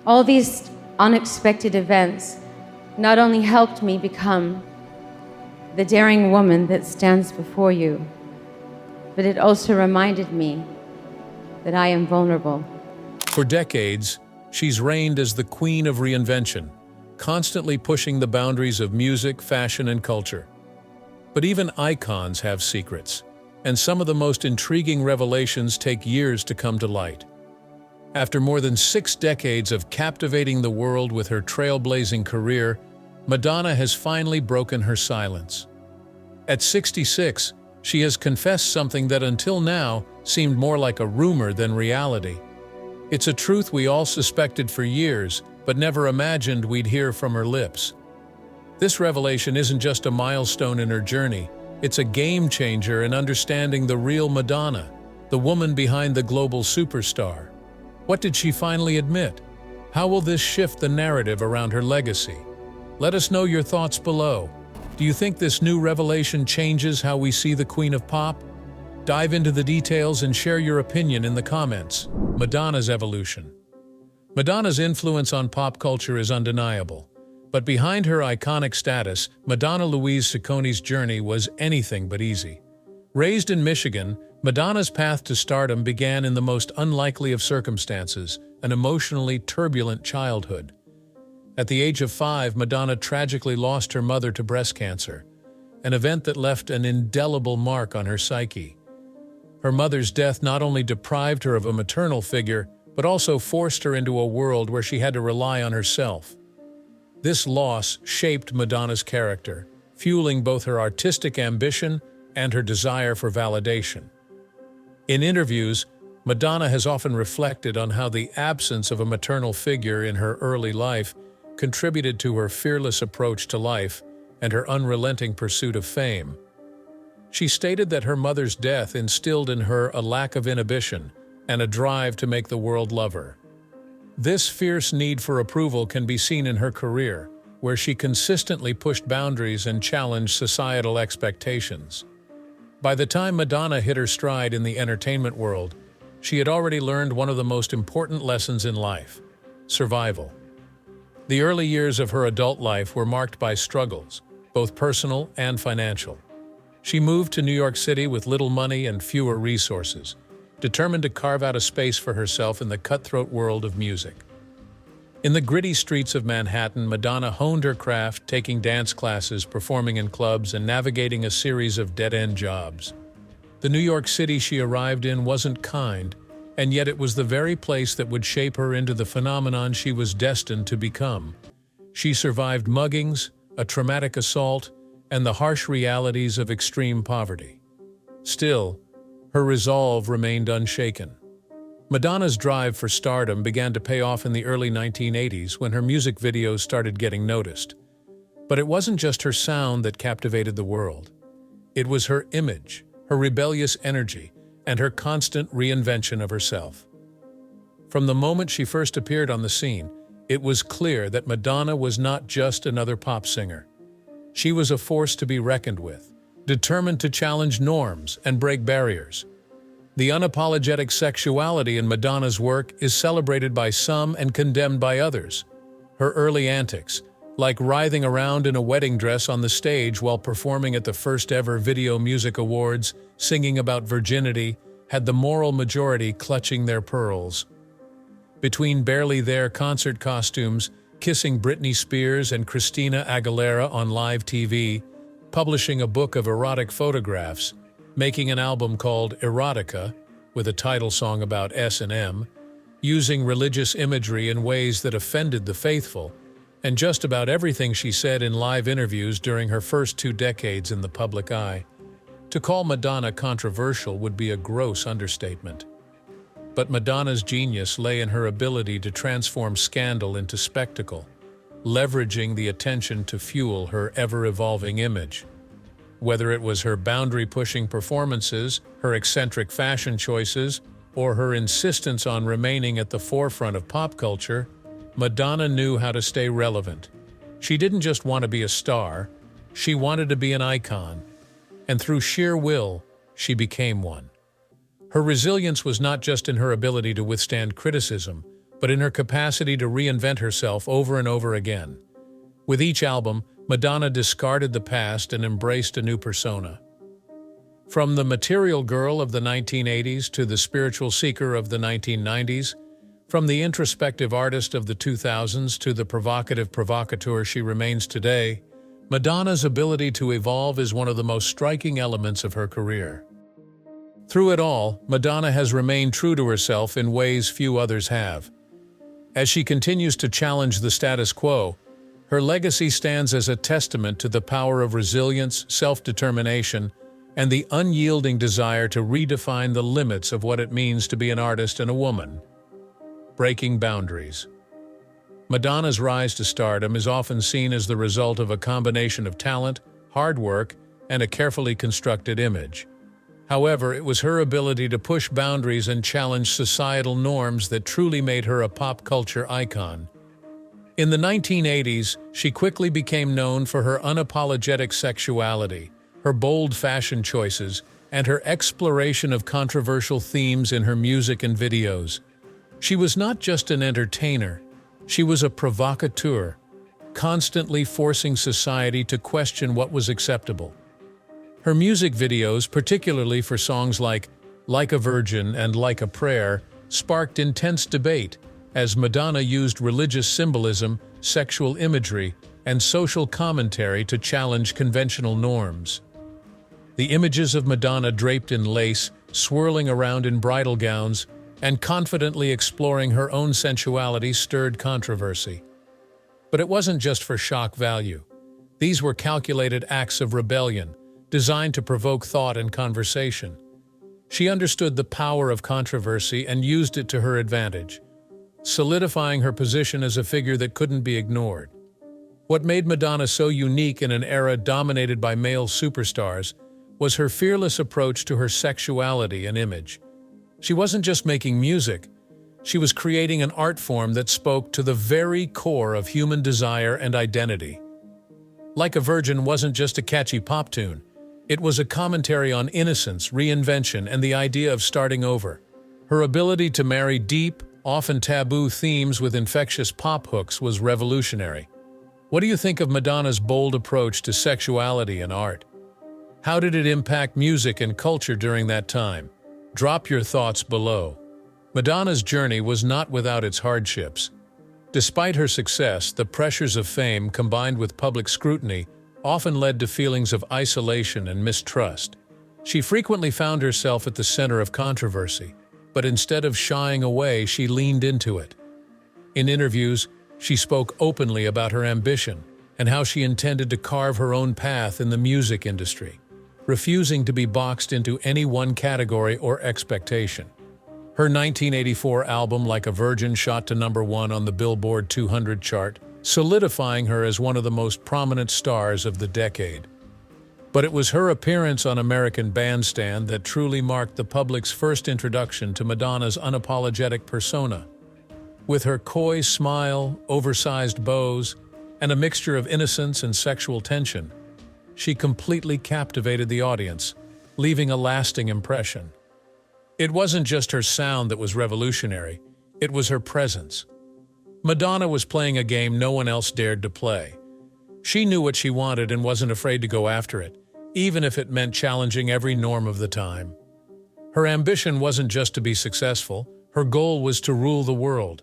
All these unexpected events not only helped me become the daring woman that stands before you, but it also reminded me that I am vulnerable. For decades, she's reigned as the queen of reinvention, constantly pushing the boundaries of music, fashion, and culture. But even icons have secrets, and some of the most intriguing revelations take years to come to light. After more than 6 decades of captivating the world with her trailblazing career, Madonna has finally broken her silence. At 66, she has confessed something that until now seemed more like a rumor than reality. It's a truth we all suspected for years, but never imagined we'd hear from her lips. This revelation isn't just a milestone in her journey, it's a game changer in understanding the real Madonna, the woman behind the global superstar. What did she finally admit? How will this shift the narrative around her legacy? Let us know your thoughts below. Do you think this new revelation changes how we see the Queen of Pop? Dive into the details and share your opinion in the comments. Madonna's evolution. Madonna's influence on pop culture is undeniable. But behind her iconic status, Madonna Louise Cicconi's journey was anything but easy. Raised in Michigan, Madonna's path to stardom began in the most unlikely of circumstances, an emotionally turbulent childhood. At the age of 5, Madonna tragically lost her mother to breast cancer, an event that left an indelible mark on her psyche. Her mother's death not only deprived her of a maternal figure, but also forced her into a world where she had to rely on herself. This loss shaped Madonna's character, fueling both her artistic ambition and her desire for validation. In interviews, Madonna has often reflected on how the absence of a maternal figure in her early life contributed to her fearless approach to life and her unrelenting pursuit of fame. She stated that her mother's death instilled in her a lack of inhibition and a drive to make the world love her. This fierce need for approval can be seen in her career, where she consistently pushed boundaries and challenged societal expectations. By the time Madonna hit her stride in the entertainment world, she had already learned one of the most important lessons in life: survival. The early years of her adult life were marked by struggles, both personal and financial. She moved to New York City with little money and fewer resources, determined to carve out a space for herself in the cutthroat world of music. In the gritty streets of Manhattan, Madonna honed her craft, taking dance classes, performing in clubs, and navigating a series of dead-end jobs. The New York City she arrived in wasn't kind, and yet it was the very place that would shape her into the phenomenon she was destined to become. She survived muggings, a traumatic assault, and the harsh realities of extreme poverty. Still, her resolve remained unshaken. Madonna's drive for stardom began to pay off in the early 1980s when her music videos started getting noticed. But it wasn't just her sound that captivated the world. It was her image, her rebellious energy, and her constant reinvention of herself. From the moment she first appeared on the scene, it was clear that Madonna was not just another pop singer. She was a force to be reckoned with, determined to challenge norms and break barriers. The unapologetic sexuality in Madonna's work is celebrated by some and condemned by others. Her early antics, like writhing around in a wedding dress on the stage while performing at the first-ever Video Music Awards, singing about virginity, had the moral majority clutching their pearls. Between Barely There concert costumes, kissing Britney Spears and Christina Aguilera on live TV, publishing a book of erotic photographs, making an album called Erotica, with a title song about S&M, using religious imagery in ways that offended the faithful, and just about everything she said in live interviews during her first 2 decades in the public eye. To call Madonna controversial would be a gross understatement. But Madonna's genius lay in her ability to transform scandal into spectacle, leveraging the attention to fuel her ever-evolving image. Whether it was her boundary-pushing performances, her eccentric fashion choices, or her insistence on remaining at the forefront of pop culture, Madonna knew how to stay relevant. She didn't just want to be a star, she wanted to be an icon. And through sheer will, she became one. Her resilience was not just in her ability to withstand criticism, but in her capacity to reinvent herself over and over again. With each album, Madonna discarded the past and embraced a new persona. From the material girl of the 1980s to the spiritual seeker of the 1990s, from the introspective artist of the 2000s to the provocative provocateur she remains today, Madonna's ability to evolve is one of the most striking elements of her career. Through it all, Madonna has remained true to herself in ways few others have. As she continues to challenge the status quo, her legacy stands as a testament to the power of resilience, self-determination, and the unyielding desire to redefine the limits of what it means to be an artist and a woman. Breaking boundaries. Madonna's rise to stardom is often seen as the result of a combination of talent, hard work, and a carefully constructed image. However, it was her ability to push boundaries and challenge societal norms that truly made her a pop culture icon. In the 1980s, she quickly became known for her unapologetic sexuality, her bold fashion choices, and her exploration of controversial themes in her music and videos. She was not just an entertainer, she was a provocateur, constantly forcing society to question what was acceptable. Her music videos, particularly for songs like a Virgin and Like a Prayer, sparked intense debate as Madonna used religious symbolism, sexual imagery, and social commentary to challenge conventional norms. The images of Madonna draped in lace, swirling around in bridal gowns, and confidently exploring her own sensuality stirred controversy. But it wasn't just for shock value. These were calculated acts of rebellion, designed to provoke thought and conversation. She understood the power of controversy and used it to her advantage, solidifying her position as a figure that couldn't be ignored. What made Madonna so unique in an era dominated by male superstars was her fearless approach to her sexuality and image. She wasn't just making music, she was creating an art form that spoke to the very core of human desire and identity. Like a Virgin wasn't just a catchy pop tune. It was a commentary on innocence, reinvention, and the idea of starting over. Her ability to marry deep, often taboo themes with infectious pop hooks was revolutionary. What do you think of Madonna's bold approach to sexuality and art? How did it impact music and culture during that time? Drop your thoughts below. Madonna's journey was not without its hardships. Despite her success, the pressures of fame combined with public scrutiny often led to feelings of isolation and mistrust. She frequently found herself at the center of controversy, but instead of shying away, she leaned into it. In interviews, she spoke openly about her ambition and how she intended to carve her own path in the music industry, refusing to be boxed into any one category or expectation. Her 1984 album Like a Virgin shot to #1 on the Billboard 200 chart, solidifying her as one of the most prominent stars of the decade. But it was her appearance on American Bandstand that truly marked the public's first introduction to Madonna's unapologetic persona. With her coy smile, oversized bows, and a mixture of innocence and sexual tension, she completely captivated the audience, leaving a lasting impression. It wasn't just her sound that was revolutionary, it was her presence. Madonna was playing a game no one else dared to play. She knew what she wanted and wasn't afraid to go after it, even if it meant challenging every norm of the time. Her ambition wasn't just to be successful, her goal was to rule the world.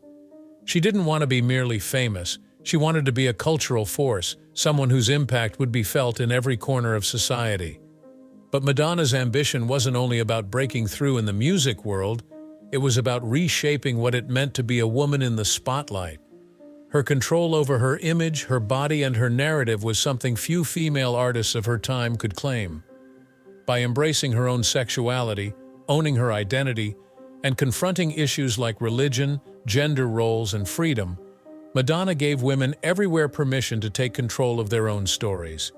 She didn't want to be merely famous, she wanted to be a cultural force, someone whose impact would be felt in every corner of society. But Madonna's ambition wasn't only about breaking through in the music world, it was about reshaping what it meant to be a woman in the spotlight. Her control over her image, her body, and her narrative was something few female artists of her time could claim. By embracing her own sexuality, owning her identity, and confronting issues like religion, gender roles, and freedom, Madonna gave women everywhere permission to take control of their own stories.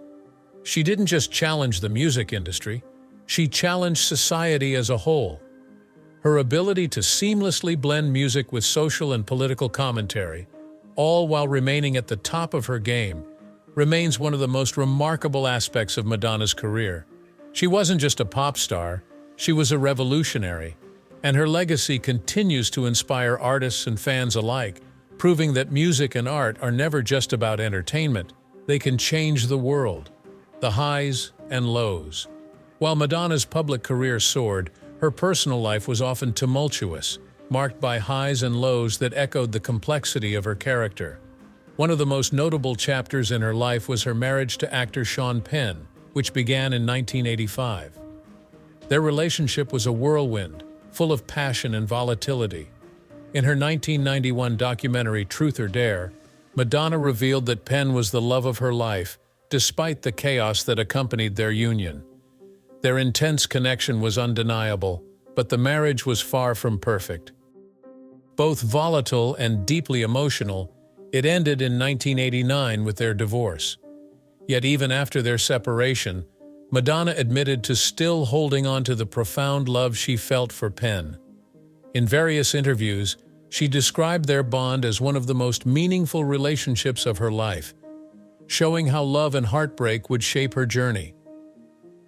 She didn't just challenge the music industry, she challenged society as a whole. Her ability to seamlessly blend music with social and political commentary, all while remaining at the top of her game, remains one of the most remarkable aspects of Madonna's career. She wasn't just a pop star, she was a revolutionary, and her legacy continues to inspire artists and fans alike, proving that music and art are never just about entertainment. They can change the world. The highs and lows. While Madonna's public career soared, her personal life was often tumultuous, marked by highs and lows that echoed the complexity of her character. One of the most notable chapters in her life was her marriage to actor Sean Penn, which began in 1985. Their relationship was a whirlwind, full of passion and volatility. In her 1991 documentary Truth or Dare, Madonna revealed that Penn was the love of her life, despite the chaos that accompanied their union. Their intense connection was undeniable, but the marriage was far from perfect. Both volatile and deeply emotional, it ended in 1989 with their divorce. Yet even after their separation, Madonna admitted to still holding on to the profound love she felt for Penn. In various interviews, she described their bond as one of the most meaningful relationships of her life, showing how love and heartbreak would shape her journey.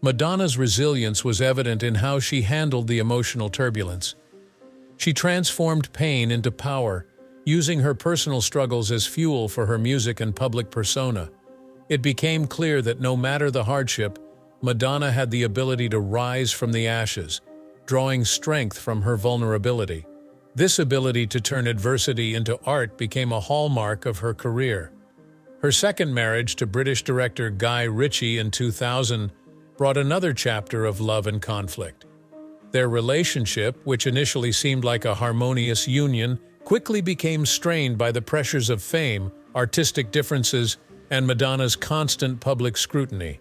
Madonna's resilience was evident in how she handled the emotional turbulence. She transformed pain into power, using her personal struggles as fuel for her music and public persona. It became clear that no matter the hardship, Madonna had the ability to rise from the ashes, drawing strength from her vulnerability. This ability to turn adversity into art became a hallmark of her career. Her second marriage to British director Guy Ritchie in 2000 brought another chapter of love and conflict. Their relationship, which initially seemed like a harmonious union, quickly became strained by the pressures of fame, artistic differences, and Madonna's constant public scrutiny.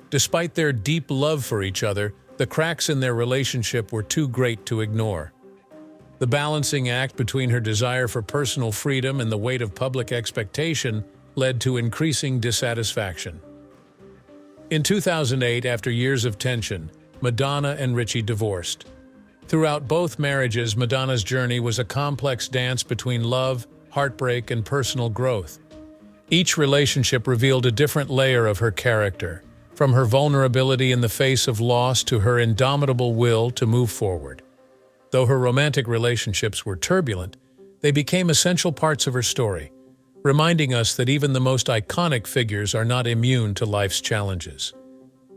Despite their deep love for each other, the cracks in their relationship were too great to ignore. The balancing act between her desire for personal freedom and the weight of public expectation led to increasing dissatisfaction. In 2008, after years of tension, Madonna and Ritchie divorced. Throughout both marriages, Madonna's journey was a complex dance between love, heartbreak, and personal growth. Each relationship revealed a different layer of her character, from her vulnerability in the face of loss to her indomitable will to move forward. Though her romantic relationships were turbulent, they became essential parts of her story, reminding us that even the most iconic figures are not immune to life's challenges.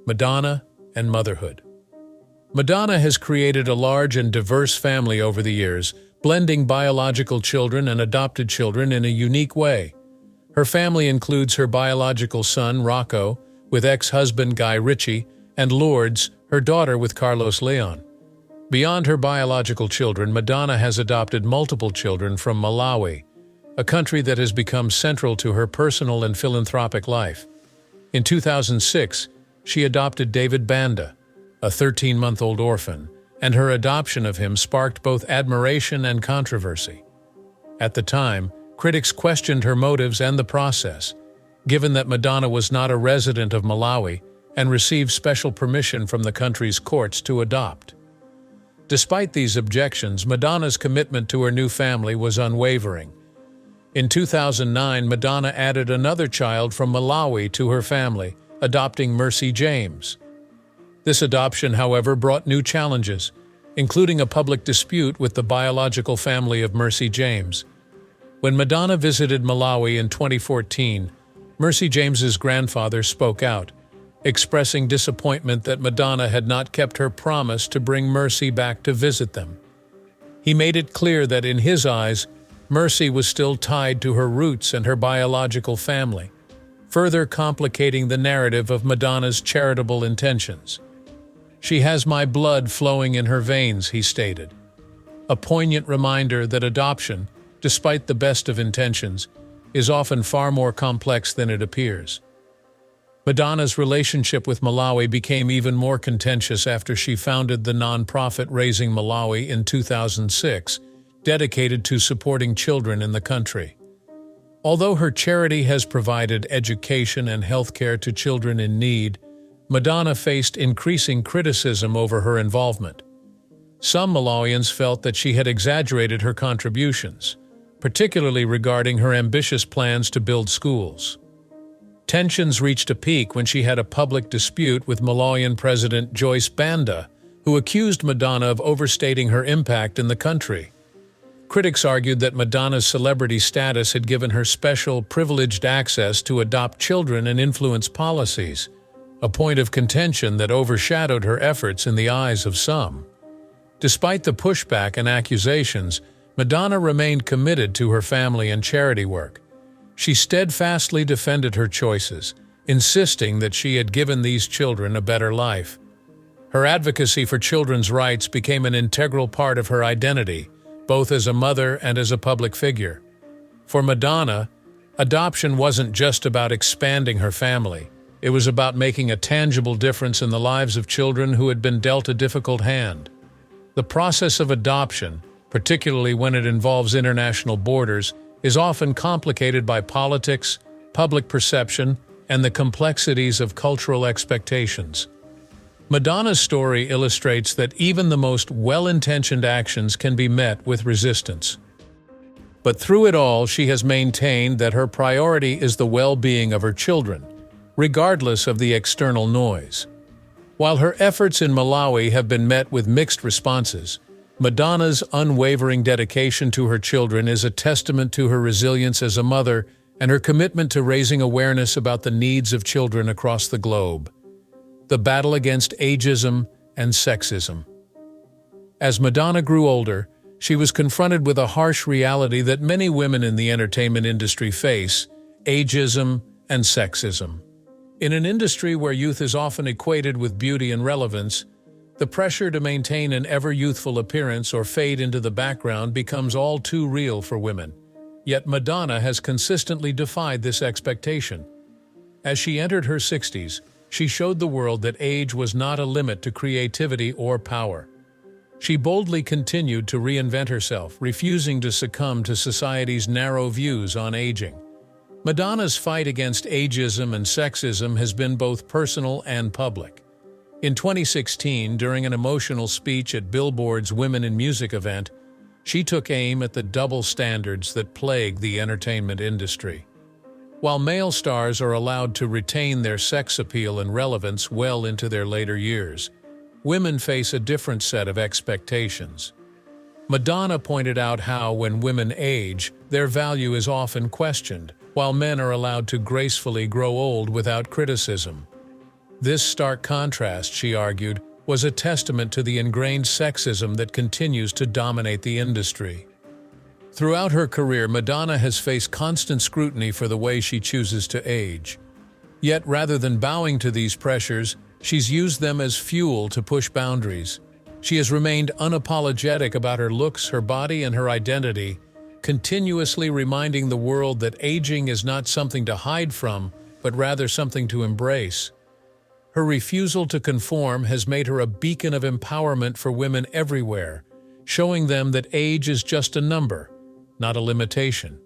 Madonna and motherhood. Madonna has created a large and diverse family over the years, blending biological children and adopted children in a unique way. Her family includes her biological son, Rocco, with ex-husband Guy Ritchie, and Lourdes, her daughter, with Carlos Leon. Beyond her biological children, Madonna has adopted multiple children from Malawi, a country that has become central to her personal and philanthropic life. In 2006, she adopted David Banda, a 13-month-old orphan, and her adoption of him sparked both admiration and controversy. At the time, critics questioned her motives and the process, given that Madonna was not a resident of Malawi and received special permission from the country's courts to adopt. Despite these objections, Madonna's commitment to her new family was unwavering. In 2009, Madonna added another child from Malawi to her family, adopting Mercy James. This adoption, however, brought new challenges, including a public dispute with the biological family of Mercy James. When Madonna visited Malawi in 2014, Mercy James's grandfather spoke out, expressing disappointment that Madonna had not kept her promise to bring Mercy back to visit them. He made it clear that in his eyes, Mercy was still tied to her roots and her biological family, further complicating the narrative of Madonna's charitable intentions. "She has my blood flowing in her veins," he stated. A poignant reminder that adoption, despite the best of intentions, is often far more complex than it appears. Madonna's relationship with Malawi became even more contentious after she founded the nonprofit Raising Malawi in 2006, dedicated to supporting children in the country. Although her charity has provided education and healthcare to children in need, Madonna faced increasing criticism over her involvement. Some Malawians felt that she had exaggerated her contributions, particularly regarding her ambitious plans to build schools. Tensions reached a peak when she had a public dispute with Malawian President Joyce Banda, who accused Madonna of overstating her impact in the country. Critics argued that Madonna's celebrity status had given her special, privileged access to adopt children and influence policies, a point of contention that overshadowed her efforts in the eyes of some. Despite the pushback and accusations, Madonna remained committed to her family and charity work. She steadfastly defended her choices, insisting that she had given these children a better life. Her advocacy for children's rights became an integral part of her identity, both as a mother and as a public figure. For Madonna, adoption wasn't just about expanding her family. It was about making a tangible difference in the lives of children who had been dealt a difficult hand. The process of adoption, particularly when it involves international borders, is often complicated by politics, public perception, and the complexities of cultural expectations. Madonna's story illustrates that even the most well-intentioned actions can be met with resistance. But through it all, she has maintained that her priority is the well-being of her children, regardless of the external noise. While her efforts in Malawi have been met with mixed responses, Madonna's unwavering dedication to her children is a testament to her resilience as a mother and her commitment to raising awareness about the needs of children across the globe. The battle against ageism and sexism. As Madonna grew older, she was confronted with a harsh reality that many women in the entertainment industry face: ageism and sexism. In an industry where youth is often equated with beauty and relevance, the pressure to maintain an ever-youthful appearance or fade into the background becomes all too real for women. Yet Madonna has consistently defied this expectation. As she entered her 60s, she showed the world that age was not a limit to creativity or power. She boldly continued to reinvent herself, refusing to succumb to society's narrow views on aging. Madonna's fight against ageism and sexism has been both personal and public. In 2016, during an emotional speech at Billboard's Women in Music event, she took aim at the double standards that plague the entertainment industry. While male stars are allowed to retain their sex appeal and relevance well into their later years, women face a different set of expectations. Madonna pointed out how, when women age, their value is often questioned, while men are allowed to gracefully grow old without criticism. This stark contrast, she argued, was a testament to the ingrained sexism that continues to dominate the industry. Throughout her career, Madonna has faced constant scrutiny for the way she chooses to age. Yet, rather than bowing to these pressures, she's used them as fuel to push boundaries. She has remained unapologetic about her looks, her body, and her identity, continuously reminding the world that aging is not something to hide from, but rather something to embrace. Her refusal to conform has made her a beacon of empowerment for women everywhere, showing them that age is just a number, not a limitation.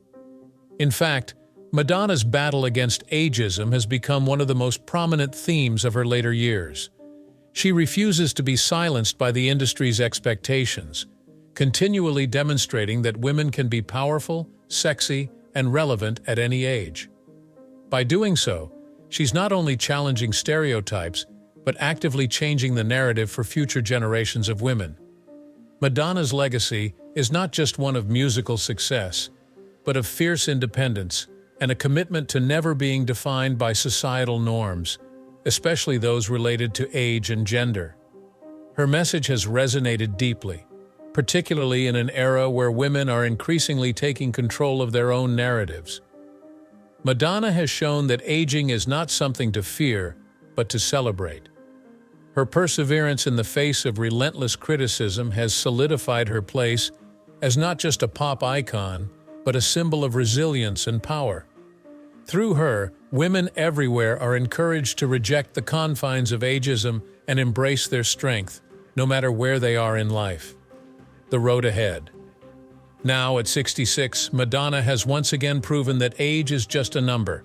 In fact, Madonna's battle against ageism has become one of the most prominent themes of her later years. She refuses to be silenced by the industry's expectations, continually demonstrating that women can be powerful, sexy, and relevant at any age. By doing so, she's not only challenging stereotypes, but actively changing the narrative for future generations of women. Madonna's legacy is not just one of musical success, but of fierce independence and a commitment to never being defined by societal norms, especially those related to age and gender. Her message has resonated deeply, particularly in an era where women are increasingly taking control of their own narratives. Madonna has shown that aging is not something to fear, but to celebrate. Her perseverance in the face of relentless criticism has solidified her place as not just a pop icon, but a symbol of resilience and power. Through her, women everywhere are encouraged to reject the confines of ageism and embrace their strength, no matter where they are in life. The road ahead. Now, at 66, Madonna has once again proven that age is just a number.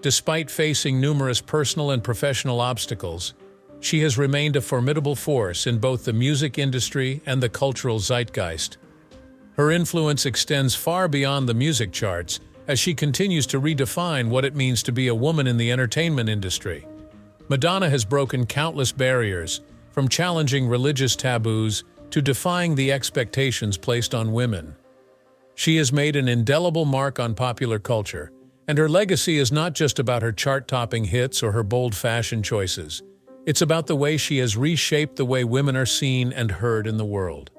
Despite facing numerous personal and professional obstacles, she has remained a formidable force in both the music industry and the cultural zeitgeist. Her influence extends far beyond the music charts as she continues to redefine what it means to be a woman in the entertainment industry. Madonna has broken countless barriers, from challenging religious taboos to defying the expectations placed on women. She has made an indelible mark on popular culture, and her legacy is not just about her chart-topping hits or her bold fashion choices. It's about the way she has reshaped the way women are seen and heard in the world.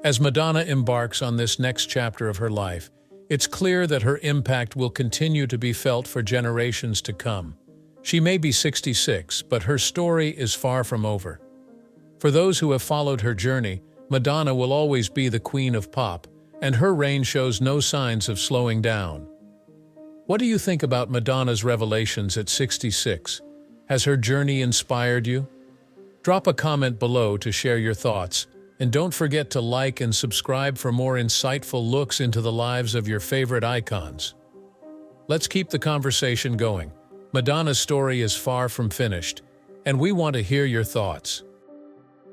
As Madonna embarks on this next chapter of her life, it's clear that her impact will continue to be felt for generations to come. She may be 66, but her story is far from over. For those who have followed her journey, Madonna will always be the queen of pop, and her reign shows no signs of slowing down. What do you think about Madonna's revelations at 66? Has her journey inspired you? Drop a comment below to share your thoughts, and don't forget to like and subscribe for more insightful looks into the lives of your favorite icons. Let's keep the conversation going. Madonna's story is far from finished, and we want to hear your thoughts.